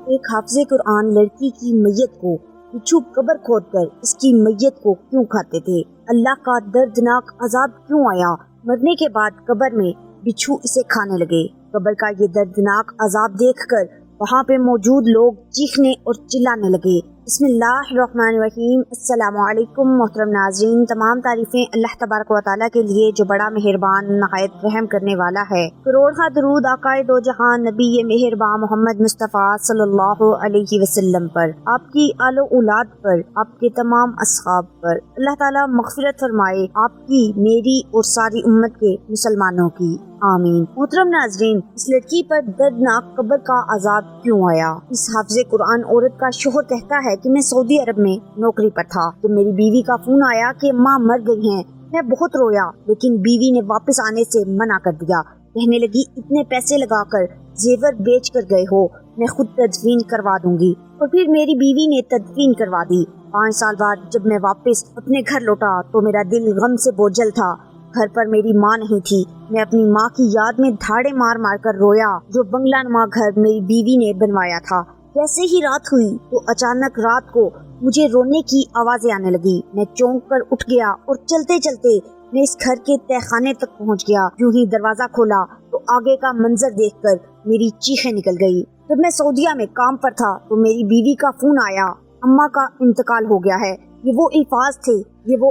ایک حافظ قرآن لڑکی کی میت کو بچھو قبر کھود کر اس کی میت کو کیوں کھاتے تھے؟ اللہ کا دردناک عذاب کیوں آیا؟ مرنے کے بعد قبر میں بچھو اسے کھانے لگے۔ قبر کا یہ دردناک عذاب دیکھ کر وہاں پہ موجود لوگ چیخنے اور چلانے لگے۔ بسم اللہ الرحمن الرحیم۔ السلام علیکم محترم ناظرین، تمام تعریفیں اللہ تبارک و تعالیٰ کے لیے جو بڑا مہربان نہایت رحم کرنے والا ہے۔ کروڑہ درود آقائے دو جہان نبی مہربان محمد مصطفیٰ صلی اللہ علیہ وسلم پر، آپ کی آل و اولاد پر، آپ کے تمام اصحاب پر۔ اللہ تعالیٰ مغفرت فرمائے آپ کی، میری اور ساری امت کے مسلمانوں کی، آمین۔ محترم ناظرین، اس لڑکی پر دردناک قبر کا عذاب کیوں آیا؟ اس حافظ قرآن عورت کا شوہر کہتا ہے کہ میں سعودی عرب میں نوکری پر تھا تو میری بیوی کا فون آیا کہ ماں مر گئی ہیں۔ میں بہت رویا لیکن بیوی نے واپس آنے سے منع کر دیا۔ کہنے لگی اتنے پیسے لگا کر زیور بیچ کر گئے ہو، میں خود تدفین کروا دوں گی۔ اور پھر میری بیوی نے تدفین کروا دی۔ 5 سال بعد جب میں واپس اپنے گھر لوٹا تو میرا دل غم سے بوجھل تھا۔ گھر پر میری ماں نہیں تھی۔ میں اپنی ماں کی یاد میں دھاڑے مار مار کر رویا جو بنگلہ نما گھر میری بیوی نے بنوایا تھا۔ جیسے ہی رات ہوئی تو اچانک رات کو مجھے رونے کی آوازیں آنے لگی۔ میں چونک کر اٹھ گیا اور چلتے چلتے میں اس گھر کے تہہ خانے تک پہنچ گیا۔ یوں ہی دروازہ کھولا تو آگے کا منظر دیکھ کر میری چیخیں نکل گئی۔ جب میں سعودیہ میں کام پر تھا تو میری بیوی کا فون آیا، اماں کا انتقال ہو گیا ہے۔ یہ وہ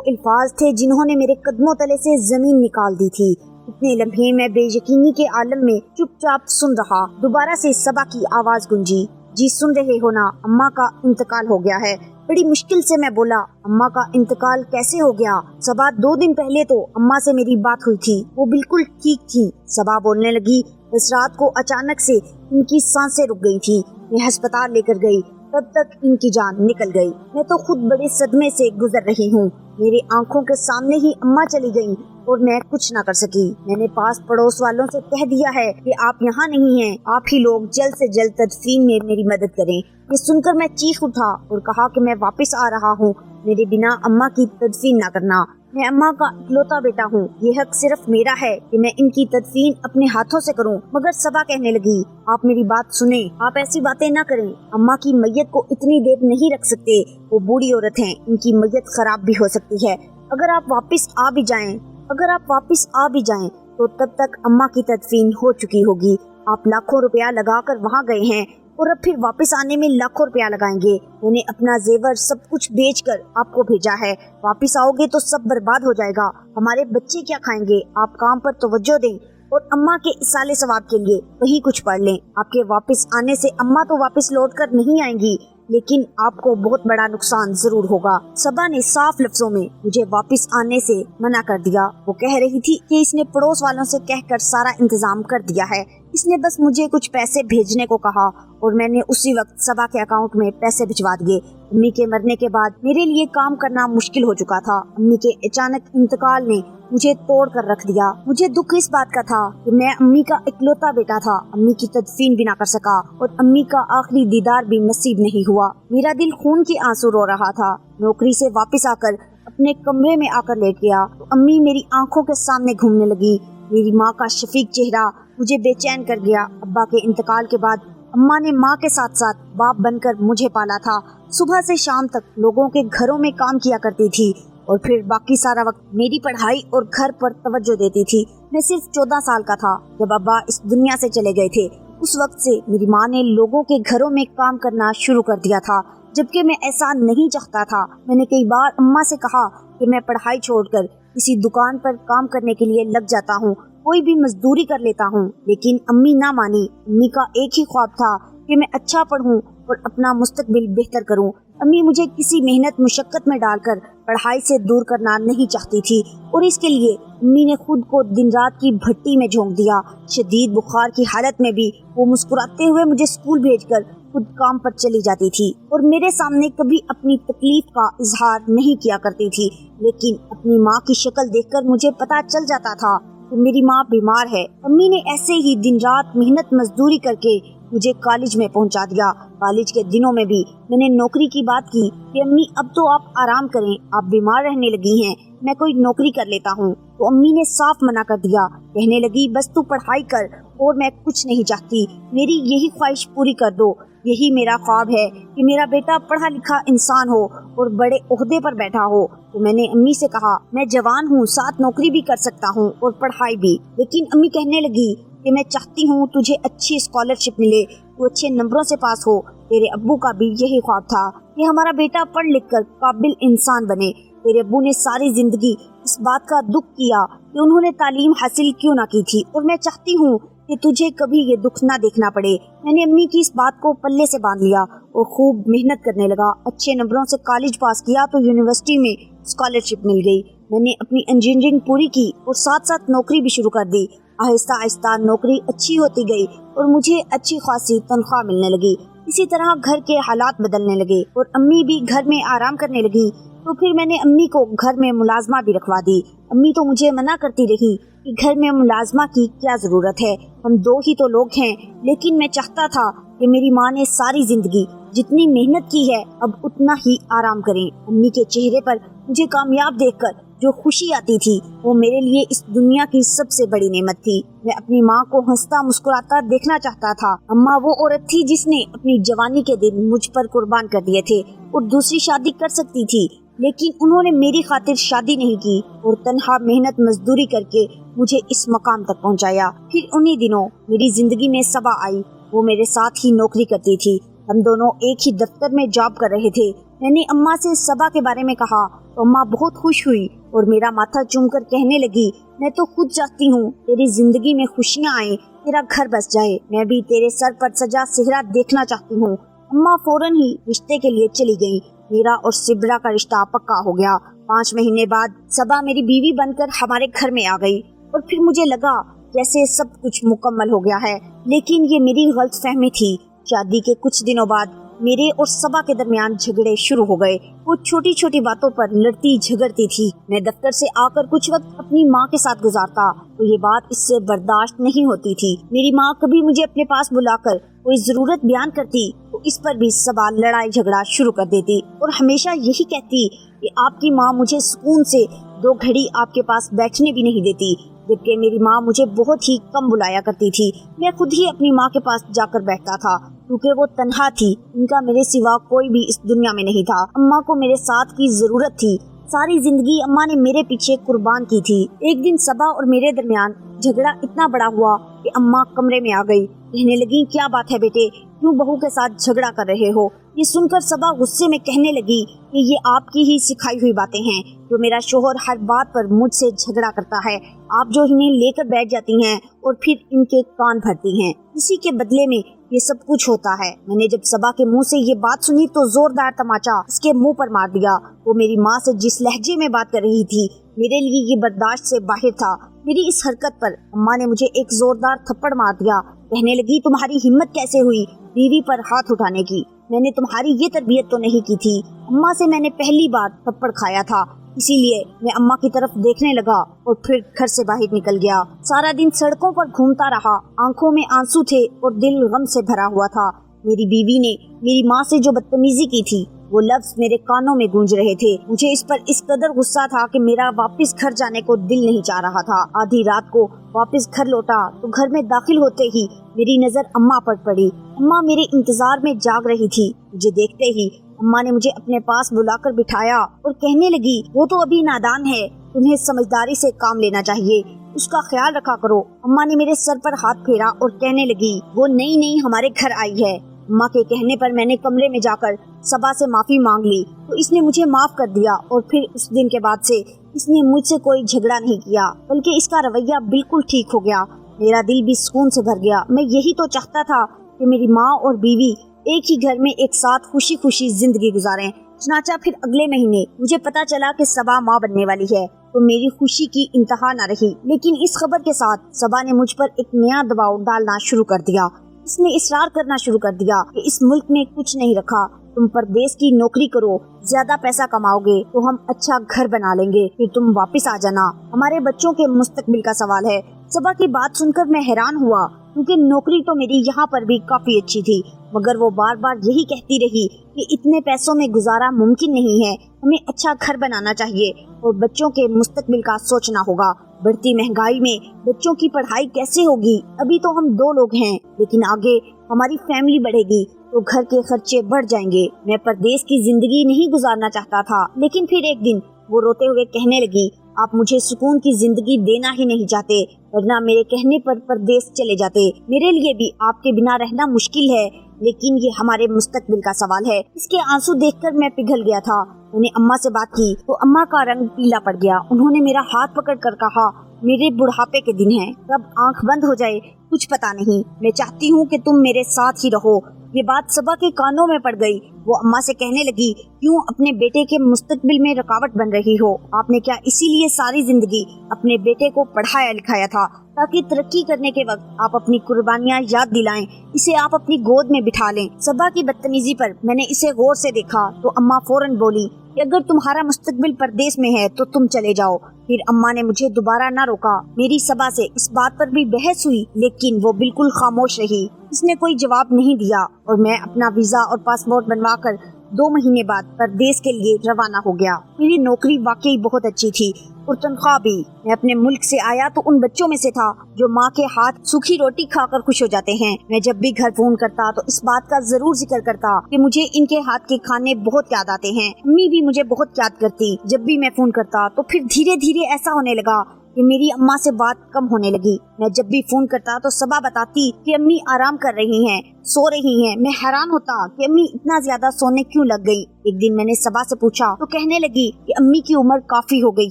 الفاظ تھے جنہوں نے میرے قدموں تلے سے زمین نکال دی تھی۔ اتنے لمحے میں بے یقینی کے عالم میں چپ چاپ سن رہا۔ دوبارہ سے صبا کی آواز گونجی، جی سن رہے ہو نا، اماں کا انتقال ہو گیا ہے۔ بڑی مشکل سے میں بولا، اماں کا انتقال کیسے ہو گیا؟ صبا 2 دن پہلے تو اماں سے میری بات ہوئی تھی، وہ بالکل ٹھیک تھی۔ صبا بولنے لگی، اس رات کو اچانک سے ان کی سانسیں رک گئی تھی، میں ہسپتال لے کر گئی، تب تک ان کی جان نکل گئی۔ میں تو خود بڑے صدمے سے گزر رہی ہوں۔ میرے آنکھوں کے سامنے ہی اماں چلی گئیں اور میں کچھ نہ کر سکی۔ میں نے پاس پڑوس والوں سے کہہ دیا ہے کہ آپ یہاں نہیں ہیں، آپ ہی لوگ جلد سے جلد تدفین میں میری مدد کریں۔ یہ سن کر میں چیخ اٹھا اور کہا کہ میں واپس آ رہا ہوں، میرے بنا اماں کی تدفین نہ کرنا۔ میں اماں کا اکلوتا بیٹا ہوں، یہ حق صرف میرا ہے کہ میں ان کی تدفین اپنے ہاتھوں سے کروں۔ مگر صبا کہنے لگی، آپ میری بات سنیں، آپ ایسی باتیں نہ کریں، اماں کی میت کو اتنی دیر نہیں رکھ سکتے، وہ بوڑھی عورت ہیں، ان کی میت خراب بھی ہو سکتی ہے۔ اگر آپ واپس آ بھی جائیں تو تب تک اماں کی تدفین ہو چکی ہوگی۔ آپ لاکھوں روپیہ لگا کر وہاں گئے ہیں اور اب پھر واپس آنے میں لاکھوں روپیہ لگائیں گے۔ میں نے اپنا زیور سب کچھ بیچ کر آپ کو بھیجا ہے، واپس آؤ گے تو سب برباد ہو جائے گا، ہمارے بچے کیا کھائیں گے؟ آپ کام پر توجہ دیں اور اماں کے اصالے ثواب کے لیے وہی کچھ پڑھ لیں۔ آپ کے واپس آنے سے اماں تو واپس لوٹ کر نہیں آئیں گی، لیکن آپ کو بہت بڑا نقصان ضرور ہوگا۔ صبا نے صاف لفظوں میں مجھے واپس آنے سے منع کر دیا۔ وہ کہہ رہی تھی کہ اس نے پڑوس والوں سے کہہ کر سارا انتظام کر دیا ہے، اس نے بس مجھے کچھ پیسے بھیجنے کو کہا اور میں نے اسی وقت صبا کے اکاؤنٹ میں پیسے بھجوا دیے۔ امی کے مرنے کے بعد میرے لیے کام کرنا مشکل ہو چکا تھا۔ امی کے اچانک انتقال نے مجھے توڑ کر رکھ دیا۔ مجھے دکھ اس بات کا تھا کہ میں امی کا اکلوتا بیٹا تھا، امی کی تدفین بھی نہ کر سکا اور امی کا آخری دیدار بھی نصیب نہیں ہوا۔ میرا دل خون کے آنسو رو رہا تھا۔ نوکری سے واپس آ کر اپنے کمرے میں آ کر لیٹ گیا تو امی میری آنکھوں کے سامنے گھومنے لگی۔ میری ماں کا شفیق چہرہ مجھے بے چین کر گیا۔ ابا کے انتقال کے بعد اماں نے ماں کے ساتھ ساتھ باپ بن کر مجھے پالا تھا۔ صبح سے شام تک لوگوں کے گھروں میں کام کیا کرتی تھی اور پھر باقی سارا وقت میری پڑھائی اور گھر پر توجہ دیتی تھی۔ میں صرف 14 سال کا تھا جب ابا اس دنیا سے چلے گئے تھے۔ اس وقت سے میری ماں نے لوگوں کے گھروں میں کام کرنا شروع کر دیا تھا، جبکہ میں ایسا نہیں چاہتا تھا۔ میں نے کئی بار اماں سے کہا کہ میں پڑھائی چھوڑ کر کسی دکان پر کام کرنے کے لیے لگ جاتا ہوں، کوئی بھی مزدوری کر لیتا ہوں، لیکن امی نہ مانی۔ امی کا ایک ہی خواب تھا کہ میں اچھا پڑھوں اور اپنا مستقبل بہتر کروں۔ امی مجھے کسی محنت مشقت میں ڈال کر پڑھائی سے دور کرنا نہیں چاہتی تھی اور اس کے لیے امی نے خود کو دن رات کی بھٹی میں جھونک دیا۔ شدید بخار کی حالت میں بھی وہ مسکراتے ہوئے مجھے اسکول بھیج کر خود کام پر چلی جاتی تھی اور میرے سامنے کبھی اپنی تکلیف کا اظہار نہیں کیا کرتی تھی، لیکن اپنی ماں کی شکل دیکھ کر مجھے پتا چل جاتا تھا کہ میری ماں بیمار ہے۔ امی نے ایسے ہی دن رات محنت مزدوری کر کے مجھے کالج میں پہنچا دیا۔ کالج کے دنوں میں بھی میں نے نوکری کی بات کی کہ امی اب تو آپ آرام کریں، آپ بیمار رہنے لگی ہیں، میں کوئی نوکری کر لیتا ہوں۔ تو امی نے صاف منع کر دیا، کہنے لگی بس تو پڑھائی کر اور میں کچھ نہیں چاہتی، میری یہی خواہش پوری کر دو، یہی میرا خواب ہے کہ میرا بیٹا پڑھا لکھا انسان ہو اور بڑے عہدے پر بیٹھا ہو۔ تو میں نے امی سے کہا میں جوان ہوں، ساتھ نوکری بھی کر سکتا ہوں اور پڑھائی بھی، لیکن امی کہنے لگی کہ میں چاہتی ہوں تجھے اچھی اسکالرشپ ملے، تو اچھے نمبروں سے پاس ہو، تیرے ابو کا بھی یہی خواب تھا کہ ہمارا بیٹا پڑھ لکھ کر قابل انسان بنے، تیرے ابو نے ساری زندگی اس بات کا دکھ کیا کہ انہوں نے تعلیم حاصل کیوں نہ کی تھی، اور میں چاہتی ہوں کہ تجھے کبھی یہ دکھ نہ دیکھنا پڑے۔ میں نے امی کی اس بات کو پلے سے باندھ لیا اور خوب محنت کرنے لگا، اچھے نمبروں سے کالج پاس کیا تو یونیورسٹی میں اسکالرشپ مل گئی، میں نے اپنی انجینئرنگ پوری کی اور ساتھ ساتھ نوکری بھی شروع کر دی۔ آہستہ آہستہ نوکری اچھی ہوتی گئی اور مجھے اچھی خاصی تنخواہ ملنے لگی، اسی طرح گھر کے حالات بدلنے لگے اور امی بھی گھر میں آرام کرنے لگی، تو پھر میں نے امی کو گھر میں ملازمہ بھی رکھوا دی۔ امی تو مجھے منع کرتی رہی کہ گھر میں ملازمہ کی کیا ضرورت ہے، ہم دو ہی تو لوگ ہیں، لیکن میں چاہتا تھا کہ میری ماں نے ساری زندگی جتنی محنت کی ہے اب اتنا ہی آرام کریں۔ امی کے چہرے پر مجھے کامیاب دیکھ کر جو خوشی آتی تھی وہ میرے لیے اس دنیا کی سب سے بڑی نعمت تھی۔ میں اپنی ماں کو ہنستا مسکراتا دیکھنا چاہتا تھا۔ اماں وہ عورت تھی جس نے اپنی جوانی کے دن مجھ پر قربان کر دیے تھے اور دوسری شادی کر سکتی تھی، لیکن انہوں نے میری خاطر شادی نہیں کی اور تنہا محنت مزدوری کر کے مجھے اس مقام تک پہنچایا۔ پھر انہی دنوں میری زندگی میں صبا آئی، وہ میرے ساتھ ہی نوکری کرتی تھی، ہم دونوں ایک ہی دفتر میں جاب کر رہے تھے۔ میں نے اماں سے صبا کے بارے میں کہا تو اماں بہت خوش ہوئی اور میرا ماتھا چوم کر کہنے لگی میں تو خود چاہتی ہوں تیری زندگی میں خوشیاں آئیں، تیرا گھر بس جائے، میں بھی تیرے سر پر سجا صحرا دیکھنا چاہتی ہوں۔ اماں فوراً ہی رشتے کے لیے چلی گئی، میرا اور صبرا کا رشتہ پکا ہو گیا۔ 5 مہینے بعد صبا میری بیوی بن کر ہمارے گھر میں آ گئی اور پھر مجھے لگا جیسے سب کچھ مکمل ہو گیا ہے، لیکن یہ میری غلط فہمی تھی۔ شادی کے کچھ دنوں بعد میرے اور صبا کے درمیان جھگڑے شروع ہو گئے، وہ چھوٹی چھوٹی باتوں پر لڑتی جھگڑتی تھی۔ میں دفتر سے آ کر کچھ وقت اپنی ماں کے ساتھ گزارتا تو یہ بات اس سے برداشت نہیں ہوتی تھی۔ میری ماں کبھی مجھے اپنے پاس بلا کر کوئی ضرورت بیان کرتی تو اس پر بھی صبا لڑائی جھگڑا شروع کر دیتی اور ہمیشہ یہی کہتی کہ آپ کی ماں مجھے سکون سے 2 گھڑی آپ کے پاس بیٹھنے بھی نہیں دیتی، جبکہ میری ماں مجھے بہت ہی کم بلایا کرتی تھی۔ میں خود ہی اپنی ماں کے پاس جا کر بیٹھتا تھا کیونکہ وہ تنہا تھی، ان کا میرے سوا کوئی بھی اس دنیا میں نہیں تھا۔ اماں کو میرے ساتھ کی ضرورت تھی، ساری زندگی اماں نے میرے پیچھے قربان کی تھی۔ ایک دن صبا اور میرے درمیان جھگڑا اتنا بڑا ہوا کہ اماں کمرے میں آ گئی، کہنے لگی کیا بات ہے بیٹے، کیوں بہو کے ساتھ جھگڑا کر رہے ہو؟ یہ سن کر صبا غصے میں کہنے لگی کہ یہ آپ کی ہی سکھائی ہوئی باتیں ہیں، جو میرا شوہر ہر بات پر مجھ سے جھگڑا کرتا ہے، آپ جو انہیں لے کر بیٹھ جاتی ہیں اور پھر ان کے کان بھرتی ہیں، اسی کے بدلے میں یہ سب کچھ ہوتا ہے۔ میں نے جب صبا کے منہ سے یہ بات سنی تو زوردار تماچا اس کے منہ پر مار دیا۔ وہ میری ماں سے جس لہجے میں بات کر رہی تھی میرے لیے یہ برداشت سے باہر تھا۔ میری اس حرکت پر اماں نے مجھے ایک زوردار تھپڑ مار دیا، کہنے لگی تمہاری ہمت کیسے ہوئی بیوی پر ہاتھ اٹھانے کی، میں نے تمہاری یہ تربیت تو نہیں کی تھی۔ اماں سے میں نے پہلی بار تھپڑ کھایا تھا، اسی لیے میں اماں کی طرف دیکھنے لگا اور پھر گھر سے باہر نکل گیا۔ سارا دن سڑکوں پر گھومتا رہا، آنکھوں میں آنسو تھے اور دل غم سے بھرا ہوا تھا۔ میری بیوی نے میری ماں سے جو بدتمیزی کی تھی وہ لفظ میرے کانوں میں گونج رہے تھے۔ مجھے اس پر اس قدر غصہ تھا کہ میرا واپس گھر جانے کو دل نہیں چاہ رہا تھا۔ آدھی رات کو واپس گھر لوٹا تو گھر میں داخل ہوتے ہی میری نظر اماں پر پڑی۔ اماں میرے انتظار میں جاگ رہی تھی۔ مجھے دیکھتے ہی اماں نے مجھے اپنے پاس بلا کر بٹھایا اور کہنے لگی وہ تو ابھی نادان ہے، تمہیں سمجھداری سے کام لینا چاہیے، اس کا خیال رکھا کرو۔ اماں نے میرے سر پر ہاتھ پھیرا اور کہنے لگی وہ نئی ہمارے گھر آئی ہے۔ اماں کے کہنے پر میں نے کمرے میں جا کر صبا سے معافی مانگ لی تو اس نے مجھے معاف کر دیا اور پھر اس دن کے بعد سے اس نے مجھ سے کوئی جھگڑا نہیں کیا، بلکہ اس کا رویہ بالکل ٹھیک ہو گیا۔ میرا دل بھی سکون سے بھر گیا۔ میں یہی تو چاہتا تھا کہ میری ماں اور بیوی ایک ہی گھر میں ایک ساتھ خوشی خوشی زندگی گزاریں۔ چنانچہ پھر اگلے مہینے مجھے پتا چلا کہ صبا ماں بننے والی ہے تو میری خوشی کی انتہا نہ رہی، لیکن اس خبر کے ساتھ صبا نے مجھ پر ایک نیا دباؤ ڈالنا شروع کر دیا۔ اس نے اصرار کرنا شروع کر دیا کہ اس ملک میں کچھ نہیں رکھا، تم پردیس کی نوکری کرو، زیادہ پیسہ کماؤ گے تو ہم اچھا گھر بنا لیں گے، پھر تم واپس آ جانا، ہمارے بچوں کے مستقبل کا سوال ہے۔ صبا کی بات سن کر میں حیران ہوا کیونکہ نوکری تو میری یہاں پر بھی کافی اچھی تھی، मगर वो बार बार यही कहती रही कि इतने पैसों में गुजारा मुमकिन नहीं है, हमें अच्छा घर बनाना चाहिए और बच्चों के मुस्तकबिल का सोचना होगा। बढ़ती महंगाई में बच्चों की पढ़ाई कैसे होगी? अभी तो हम 2 लोग हैं, लेकिन आगे हमारी फैमिली बढ़ेगी तो घर के खर्चे बढ़ जाएंगे। मैं परदेश की जिंदगी नहीं गुजारना चाहता था, लेकिन फिर एक दिन वो रोते हुए कहने लगी, आप मुझे सुकून की जिंदगी देना ही नहीं चाहते, वरना मेरे कहने पर परदेश चले जाते। मेरे लिए भी आपके बिना रहना मुश्किल है, लेकिन ये हमारे मुस्तकबिल का सवाल है। इसके आंसू देखकर मैं पिघल गया था। मैंने अम्मा से बात की तो अम्मा का रंग पीला पड़ गया। उन्होंने मेरा हाथ पकड़कर कहा, मेरे बुढ़ापे के दिन हैं, कब आंख बंद हो जाए कुछ पता नहीं। मैं चाहती हूँ कि तुम मेरे साथ ही रहो। ये बात सबा के कानों में पड़ गई। वो अम्मा से कहने लगी, क्यों अपने बेटे के मुस्तकबिल में रुकावट बन रही हो? आपने क्या इसीलिए सारी जिंदगी अपने बेटे को पढ़ाया लिखाया था ताकि तरक्की करने के वक्त आप अपनी कुर्बानियां याद दिलाएं, इसे आप अपनी गोद में बिठा लें? सबा की बदतमीजी पर मैंने इसे गौर से देखा तो अम्मा फौरन बोली कि अगर तुम्हारा मुस्तकबिल परदेश में है तो तुम चले जाओ। फिर अम्मा ने मुझे दोबारा न रोका। मेरी सबा से इस बात पर भी बहस हुई, लेकिन वो बिल्कुल खामोश रही। इसने कोई जवाब नहीं दिया और मैं अपना वीजा और पासपोर्ट बनवाकर 2 महीने बाद परदेश के लिए रवाना हो गया। मेरी नौकरी वाकई बहुत अच्छी थी और तनख्वाह भी। मैं अपने मुल्क से आया तो उन बच्चों में से था जो माँ के हाथ सूखी रोटी खाकर खुश हो जाते हैं। मैं जब भी घर फोन करता तो इस बात का जरूर जिक्र करता कि मुझे इनके हाथ के खाने बहुत याद आते हैं। अम्मी भी मुझे बहुत याद करती। जब भी मैं फोन करता तो फिर धीरे धीरे ऐसा होने लगा कि मेरी अम्मा से बात कम होने लगी। मैं जब भी फोन करता तो सबा बताती कि अम्मी आराम कर रही हैं, सो रही हैं। मैं हैरान होता कि अम्मी इतना ज्यादा सोने क्यों लग गई। एक दिन मैंने सबा से पूछा तो कहने लगी कि अम्मी की उम्र काफी हो गई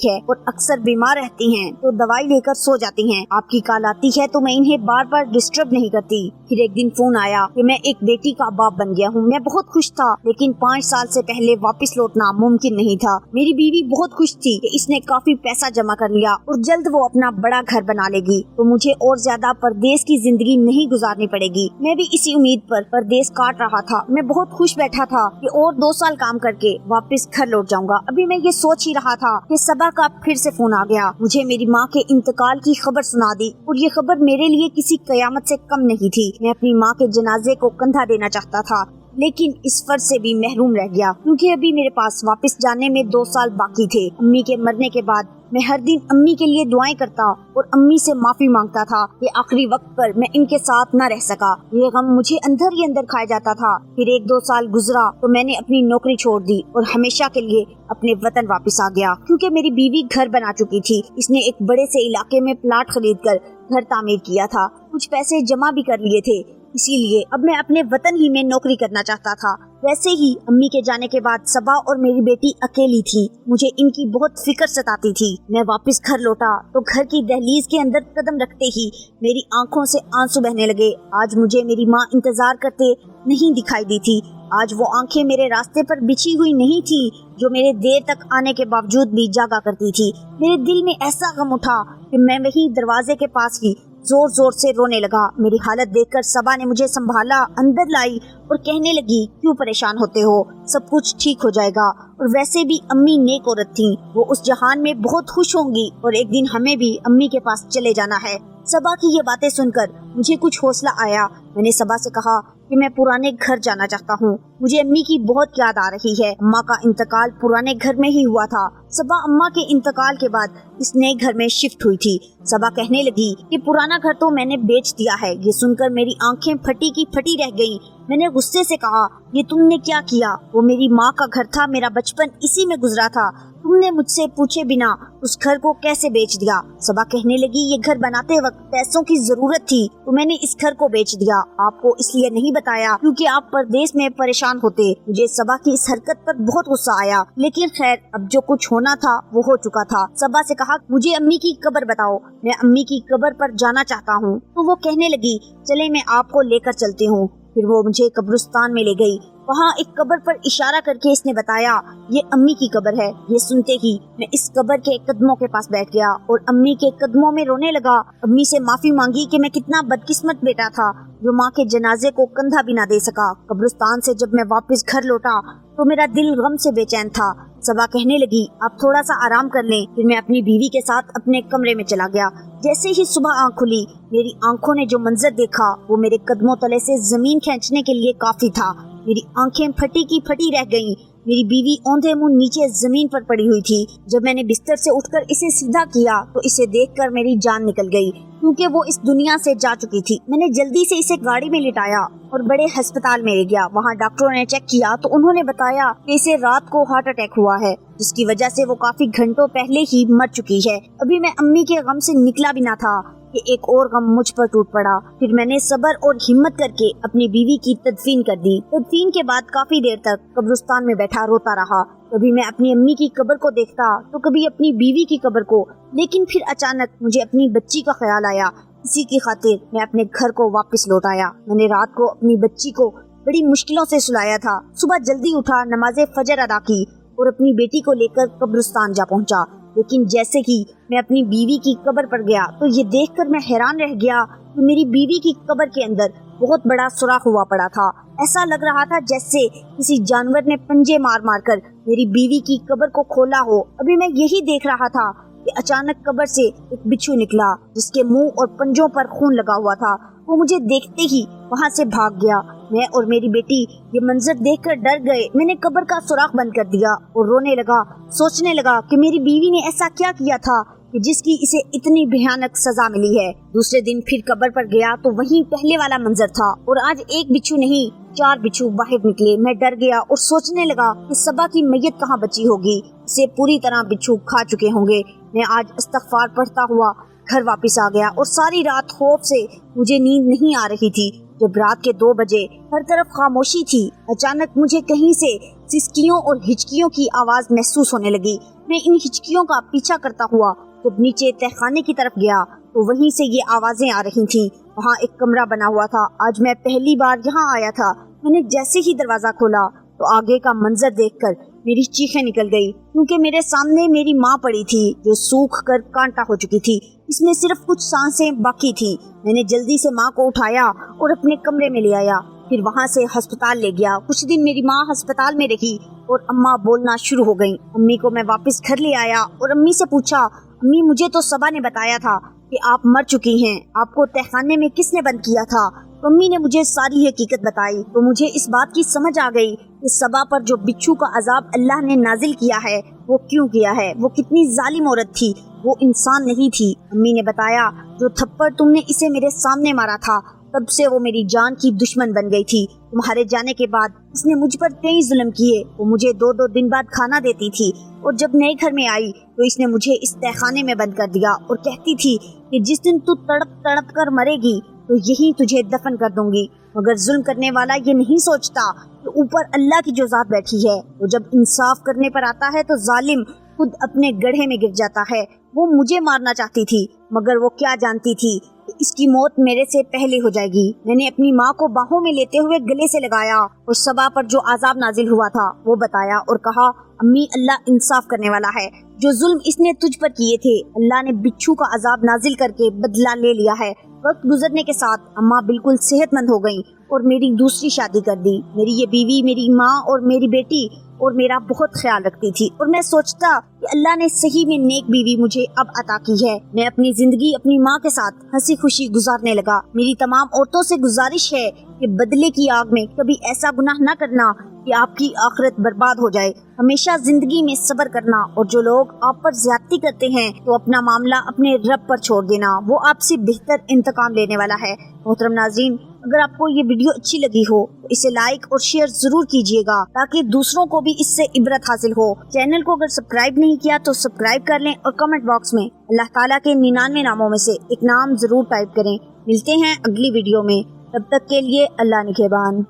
है और अक्सर बीमार रहती हैं तो दवाई लेकर सो जाती हैं। आपकी कॉल आती है तो मैं इन्हें बार बार डिस्टर्ब नहीं करती। फिर एक दिन फोन आया कि मैं एक बेटी का बाप बन गया हूँ। मैं बहुत खुश था, लेकिन 5 साल से पहले वापस लौटना मुमकिन नहीं था। मेरी बीवी बहुत खुश थी कि इसने काफी पैसा जमा कर लिया और जल्द वो अपना बड़ा घर बना लेगी तो मुझे और ज्यादा परदेश की जिंदगी नहीं गुजारनी पड़ेगी। मैं भी इसी उम्मीद पर परदेश काट रहा था। मैं बहुत खुश बैठा था कि और 2 साल काम करके वापस घर लौट जाऊंगा। अभी मैं ये सोच ही रहा था कि सबा का फिर से फोन आ गया। मुझे मेरी माँ के इंतकाल की खबर सुना दी और ये खबर मेरे लिए किसी कयामत से कम नहीं थी। मैं अपनी माँ के जनाजे को कंधा देना चाहता था, लेकिन इस फर्ज से भी महरूम रह गया क्योंकि अभी मेरे पास वापस जाने में 2 साल बाकी थे। अम्मी के मरने के बाद मैं हर दिन अम्मी के लिए दुआएं करता और अम्मी से माफी मांगता था कि आखिरी वक्त पर मैं इनके साथ न रह सका। ये गम मुझे अंदर ही अंदर खाया जाता था। फिर 1-2 साल गुजरा तो मैंने अपनी नौकरी छोड़ दी और हमेशा के लिए अपने वतन वापस आ गया क्योंकि मेरी बीवी घर बना चुकी थी। इसने एक बड़े से इलाके में प्लाट खरीद कर घर तामीर किया था। कुछ पैसे जमा भी कर लिए थे, इसीलिए अब मैं अपने वतन ही में नौकरी करना चाहता था। वैसे ही अम्मी के जाने के बाद सबा और मेरी बेटी अकेली थी। मुझे इनकी बहुत फिक्र सताती थी। मैं वापस घर लौटा तो घर की दहलीज के अंदर कदम रखते ही मेरी आंखों से आंसू बहने लगे। आज मुझे मेरी माँ इंतजार करते नहीं दिखाई दी थी। आज वो आंखें मेरे रास्ते पर बिछी हुई नहीं थी जो मेरे देर तक आने के बावजूद भी जागा करती थी। मेरे दिल में ऐसा गम उठा कि मैं वही दरवाजे के पास ही जोर जोर से रोने लगा। मेरी हालत देखकर सबा ने मुझे संभाला, अंदर लाई और कहने लगी, क्यों परेशान होते हो, सब कुछ ठीक हो जाएगा। और वैसे भी अम्मी नेक औरत थी, वो उस जहान में बहुत खुश होंगी और एक दिन हमें भी अम्मी के पास चले जाना है। सबा की ये बातें सुनकर मुझे कुछ हौसला आया। मैंने सबा से कहा कि मैं पुराने घर जाना चाहता हूँ। मुझे अम्मी की बहुत याद आ रही है। अम्मा का इंतकाल पुराने घर में ही हुआ था। सबा अम्मा के इंतकाल के बाद इस नए घर में शिफ्ट हुई थी। सबा कहने लगी कि पुराना घर तो मैंने बेच दिया है। ये सुनकर मेरी आंखें फटी की फटी रह गई। मैंने गुस्से से कहा, ये तुमने क्या किया? वो मेरी माँ का घर था, मेरा बचपन इसी में गुजरा था। तुमने मुझसे पूछे बिना उस घर को कैसे बेच दिया? सबा कहने लगी, ये घर बनाते वक्त पैसों की जरूरत थी तो मैंने इस घर को बेच दिया। आपको इसलिए नहीं बताया क्योंकि आप परदेश में परेशान होते। मुझे सबा की इस हरकत पर बहुत गुस्सा आया, लेकिन खैर अब जो कुछ होना था वो हो चुका था। सबा से कहा, मुझे अम्मी की कब्र बताओ, मैं अम्मी की कब्र पर जाना चाहता हूँ। तो वो कहने लगी, चले मैं आपको लेकर चलती हूँ। फिर वो मुझे कब्रिस्तान में ले गई। वहाँ एक कब्र पर इशारा करके इसने बताया, ये अम्मी की कब्र है। ये सुनते ही मैं इस कब्र के कदमों के पास बैठ गया और अम्मी के कदमों में रोने लगा। अम्मी से माफी मांगी कि मैं कितना बदकिस्मत बेटा था जो माँ के जनाजे को कंधा भी ना दे सका। कब्रिस्तान से जब मैं वापस घर लौटा तो मेरा दिल गम से बेचैन था। सबा कहने लगी, आप थोड़ा सा आराम कर लें। फिर मैं अपनी बीवी के साथ अपने कमरे में चला गया। जैसे ही सुबह आँख खुली, मेरी आंखों ने जो मंजर देखा वो मेरे कदमों तले से जमीन खींचने के लिए काफी था। मेरी आंखें फटी की फटी रह गईं। मेरी बीवी औंधे मुंह नीचे जमीन पर पड़ी हुई थी। जब मैंने बिस्तर से उठकर इसे सीधा किया तो इसे देखकर मेरी जान निकल गई, क्योंकि वो इस दुनिया से जा चुकी थी। मैंने जल्दी से इसे गाड़ी में लिटाया और बड़े अस्पताल में ले गया। वहाँ डॉक्टरों ने चेक किया तो उन्होंने बताया कि इसे रात को हार्ट अटैक हुआ है, जिसकी वजह से वो काफी घंटों पहले ही मर चुकी है। अभी मैं अम्मी के गम से निकला भी ना था कि एक और गम मुझ पर टूट पड़ा। फिर मैंने सब्र और हिम्मत करके अपनी बीवी की तदफीन कर दी। तदफीन के बाद काफी देर तक कब्रिस्तान में बैठा रोता रहा। कभी मैं अपनी अम्मी की कब्र को देखता तो कभी अपनी बीवी की कब्र को, लेकिन फिर अचानक मुझे अपनी बच्ची का ख्याल आया। इसी की खातिर मैं अपने घर को वापस लौट आया। मैंने रात को अपनी बच्ची को बड़ी मुश्किलों से सुलाया था। सुबह जल्दी उठा, नमाज़े फजर अदा की और अपनी बेटी को लेकर कब्रिस्तान जा पहुंचा। लेकिन जैसे ही मैं अपनी बीवी की कब्र पर गया तो ये देखकर मैं हैरान रह गया कि मेरी बीवी की कब्र के अंदर बहुत बड़ा सुराख हुआ पड़ा था। ऐसा लग रहा था जैसे किसी जानवर ने पंजे मार मार कर मेरी बीवी की कब्र को खोला हो। अभी मैं यही देख रहा था कि अचानक कब्र से एक बिच्छू निकला, जिसके मुंह और पंजों पर खून लगा हुआ था। वो मुझे देखते ही वहाँ से भाग गया। मैं और मेरी बेटी ये मंजर देखकर डर गए। मैंने कब्र का सुराख बंद कर दिया और रोने लगा। सोचने लगा कि मेरी बीवी ने ऐसा क्या किया था कि जिसकी इसे इतनी भयानक सजा मिली है। दूसरे दिन फिर कब्र पर गया तो वही पहले वाला मंजर था और आज एक बिच्छू नहीं 4 बिच्छू बाहर निकले। मैं डर गया और सोचने लगा कि सबा की मैयत कहाँ बची होगी, इसे पूरी तरह बिच्छू खा चुके होंगे। मैं आज इस्तग़फ़ार पढ़ता हुआ घर वापस आ गया और सारी रात खौफ से मुझे नींद नहीं आ रही थी। जब रात के 2 बजे हर तरफ खामोशी थी, अचानक मुझे कहीं से सिसकियों और हिचकियों की आवाज महसूस होने लगी। मैं इन हिचकियों का पीछा करता हुआ जब नीचे तहखाने की तरफ गया तो वहीं से ये आवाजें आ रही थीं। वहाँ एक कमरा बना हुआ था। आज मैं पहली बार यहाँ आया था। मैंने जैसे ही दरवाजा खोला तो आगे का मंजर देखकर मेरी चीखें निकल गई, क्योंकि मेरे सामने मेरी माँ पड़ी थी जो सूख कर कांटा हो चुकी थी। इसमें सिर्फ कुछ सांसें बाकी थी। मैंने जल्दी से माँ को उठाया और अपने कमरे में ले आया। फिर वहाँ से अस्पताल ले गया। कुछ दिन मेरी माँ अस्पताल में रही और अम्मा बोलना शुरू हो गई। अम्मी को मैं वापस घर ले आया और अम्मी से पूछा, अम्मी मुझे तो सबा ने बताया था कि आप मर चुकी हैं, आपको तहखाने में किसने बंद किया था? तो अम्मी ने मुझे सारी हकीकत बताई तो मुझे इस बात की समझ आ गई कि सबा पर जो बिच्छू का अजाब अल्लाह ने नाजिल किया है वो क्यों किया है। वो कितनी जालिम औरत थी, वो इंसान नहीं थी। अम्मी ने बताया, जो थप्पड़ तुमने इसे मेरे सामने मारा था तब से वो मेरी जान की दुश्मन बन गई थी। तुम्हारे जाने के बाद इसने मुझ पर कई जुल्म किए। वो मुझे 2-2 दिन बाद खाना देती थी और जब नए घर में आई तो इसने मुझे इस तहखाने में बंद कर दिया और कहती थी कि जिस दिन तू तड़प तड़प कर मरेगी तो यही तुझे दफन कर दूंगी। मगर जुल्म करने वाला ये नहीं सोचता कि ऊपर अल्लाह की जो जात बैठी है, वो जब इंसाफ करने पर आता है तो जालिम खुद अपने गड्ढे में गिर जाता है। वो मुझे मारना चाहती थी, मगर वो क्या जानती थी कि इसकी मौत मेरे से पहले हो जाएगी। मैंने अपनी माँ को बाहों में लेते हुए गले से लगाया और सबा पर जो अजाब नाजिल हुआ था वो बताया और कहा, अम्मी अल्लाह इंसाफ करने वाला है। जो जुल्म इसने तुझ पर किए थे अल्लाह ने बिच्छू का अजाब नाजिल करके बदला ले लिया है। वक्त गुजरने के साथ अम्मा बिल्कुल सेहतमंद हो गईं और मेरी दूसरी शादी कर दी। मेरी ये बीवी मेरी माँ और मेरी बेटी और मेरा बहुत ख्याल रखती थी और मैं सोचता कि अल्लाह ने सही में नेक बीवी मुझे अब अता की है। मैं अपनी जिंदगी अपनी माँ के साथ हंसी खुशी गुजारने लगा। मेरी तमाम औरतों से गुजारिश है कि बदले की आग में कभी ऐसा गुनाह न करना कि आपकी आखिरत बर्बाद हो जाए। हमेशा जिंदगी में सब्र करना और जो लोग आप पर ज्यादती करते हैं तो अपना मामला अपने रब पर छोड़ देना, वो आपसे बेहतर इंतकाम लेने वाला है। मोहतरम नाज़रीन, अगर आपको ये वीडियो अच्छी लगी हो तो इसे लाइक और शेयर जरूर कीजिएगा ताकि दूसरों को भी इससे इबरत हासिल हो। चैनल को अगर सब्सक्राइब नहीं किया तो सब्सक्राइब कर लें और कमेंट बॉक्स में अल्लाह ताला के 99 नामों में से एक नाम जरूर टाइप करें। मिलते हैं अगली वीडियो में, तब तक के लिए अल्लाह निगहबान।